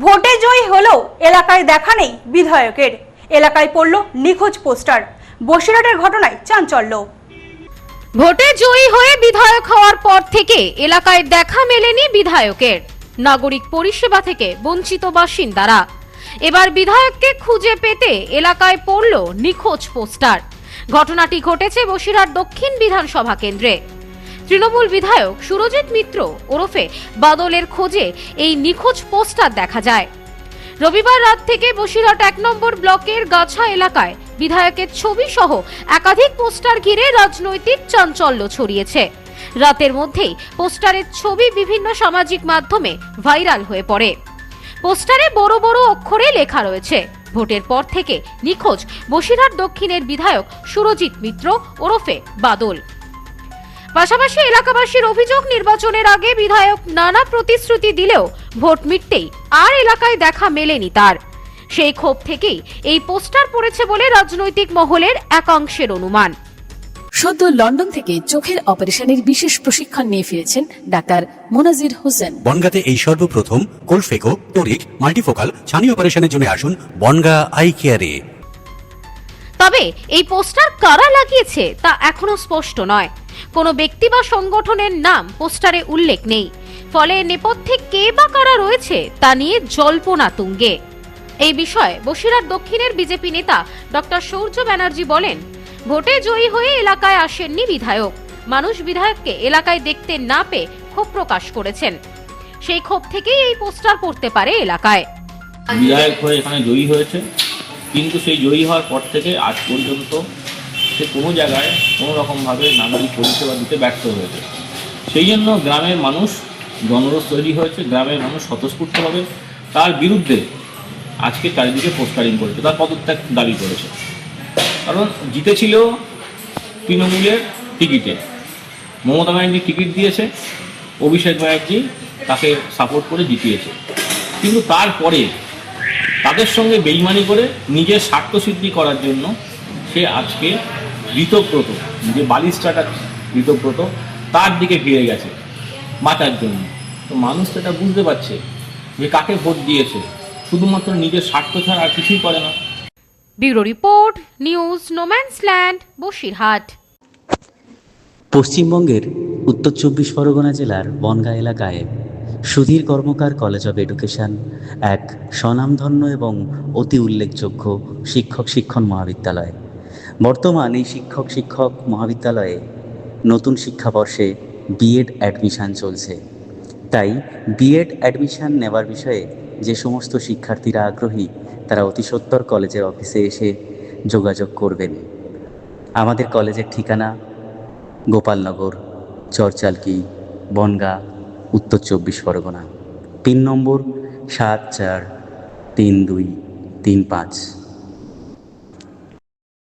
ভোটে জয়ী হলেও এলাকায় দেখা নেই বিধায়কের। এলাকায় পড়ল নিখোঁজ পোস্টার। বসিরহাটের ঘটনায় চাঞ্চল্য। ভোটে জয়ী হয়ে বিধায়ক হওয়ার পর থেকে এলাকায় দেখা মেলেনি বিধায়কের। নাগরিক পরিষেবা থেকে বঞ্চিত বাসিন্দারা। এবার বিধায়ককে খুঁজে পেতে এলাকায় পড়ল নিখোঁজ পোস্টার। ঘটনাটি ঘটেছে বসিরহাট দক্ষিণ বিধানসভা কেন্দ্রে। তৃণমূল বিধায়ক সুরজিৎ মিত্র ওরফে বাদলের খোঁজে এই নিখোঁজ পোস্টার দেখা যায়। রবিবার রাত থেকে বসিরহাট ১ নম্বর ব্লকের গাছা এলাকায় বিধায়কের ছবি সহ একাধিক পোস্টার ঘিরে রাজনৈতিক চাঞ্চল্য ছড়িয়েছে। রাতের মধ্যেই পোস্টারের ছবি বিভিন্ন সামাজিক মাধ্যমে ভাইরাল হয়ে পড়ে। পোস্টারে বড় বড় অক্ষরে লেখা রয়েছে, ভোটের পর থেকে নিখোঁজ বসিরহাট দক্ষিণের বিধায়ক সুরজিৎ মিত্র ওরফে বাদল। পাশাপাশি এলাকাবাসীর অভিযোগ, নির্বাচনের আগে বিধায়ক নানা প্রতিশ্রুতি দিলেও ভোট মিটতেই আর এলাকায় দেখা মেলেনি তার। সেই ক্ষোভ থেকেই এই পোস্টার পড়েছে বলে রাজনৈতিক মহলের একাংশের অনুমান। সদ্য লন্ডন থেকে চোখের অপারেশনের বিশেষ প্রশিক্ষণ নিয়ে ফিরেছেন ডাক্তার মোনাজির হোসেন। বনগাঁতে এই সর্বপ্রথম কোলফেকো, টোরিক, মাল্টিফোকাল ছানি অপারেশনের জন্য আসুন বনগাঁ আই কেয়ারে। তবে এই পোস্টার কারা লাগিয়েছে তা এখনো স্পষ্ট নয়। কোনো ব্যক্তি বা সংগঠনের নাম পোস্টারে উল্লেখ নেই। ফলে নেপথ্যে কে বা কারা রয়েছে তা নিয়ে জল্পনা তুঙ্গে। এই বিষয়ে বসিরহাট দক্ষিণের বিজেপি নেতা ডক্টর সূর্য ব্যানার্জি বলেন, ভোটে জয়ী হয়ে এলাকায় আসেননি বিধায়ক। মানুষ বিধায়ককে এলাকায় দেখতে না পেয়ে ক্ষোভ প্রকাশ করেছেন। সেই ক্ষোভ থেকেই এই পোস্টার পড়তে পারে এলাকায়। বিধায়ক হয়ে এখানে জয়ী হয়েছে, কিন্তু সেই জয়ী হওয়ার পর থেকে আজ পর্যন্ত সে কোনো জায়গায় কোনো রকমভাবে নাগরিক পরিষেবা দিতে ব্যর্থ হয়েছে। সেই জন্য গ্রামের মানুষ জনরোষ তৈরি হয়েছে। গ্রামের মানুষ স্বতঃস্ফূর্তভাবে তার বিরুদ্ধে আজকে চারিদিকে পোস্টারিং করেছে, তার পদত্যাগ দাবি করেছে। কারণ জিতেছিল তৃণমূলের টিকিটে, মমতা ব্যানার্জি টিকিট দিয়েছে, অভিষেক ব্যানার্জি তাকে সাপোর্ট করে জিতিয়েছে। কিন্তু তারপরে তাদের সঙ্গে বেইমানি করে নিজের স্বার্থসিদ্ধি করার জন্য সে আজকে ঋতব্রত, যে বালিশটাটা ঋতব্রত, তার দিকে ফিরে গেছে বাঁচার জন্য। তো মানুষ তো এটা বুঝতে পারছে যে কাকে ভোট দিয়েছে, শুধুমাত্র নিজের স্বার্থ ছাড়া আর কিছুই করে না। Bureau report, news no man's land, Basirhat. পশ্চিমবঙ্গের উত্তর ২৪ পরগনা জেলার বনগাঁ এলাকায় সুধীর কর্মকার কলেজ অব এডুকেশন এক স্বনামধন্য এবং অতি উল্লেখযোগ্য শিক্ষণ মহাবিদ্যালয়। বর্তমান এই শিক্ষক মহাবিদ্যালয়ে নতুন শিক্ষাবর্ষে বিএড অ্যাডমিশান চলছে। তাই বিএড অ্যাডমিশান নেওয়ার বিষয়ে যে সমস্ত শিক্ষার্থীরা আগ্রহী তারা অতি সত্বর কলেজের অফিসে এসে যোগাযোগ করবেন। আমাদের কলেজের ঠিকানা গোপালনগর, চরচালকি, বনগাঁ, উত্তর ২৪ পরগনা। পিন নম্বর ৭৪৩২৩৫।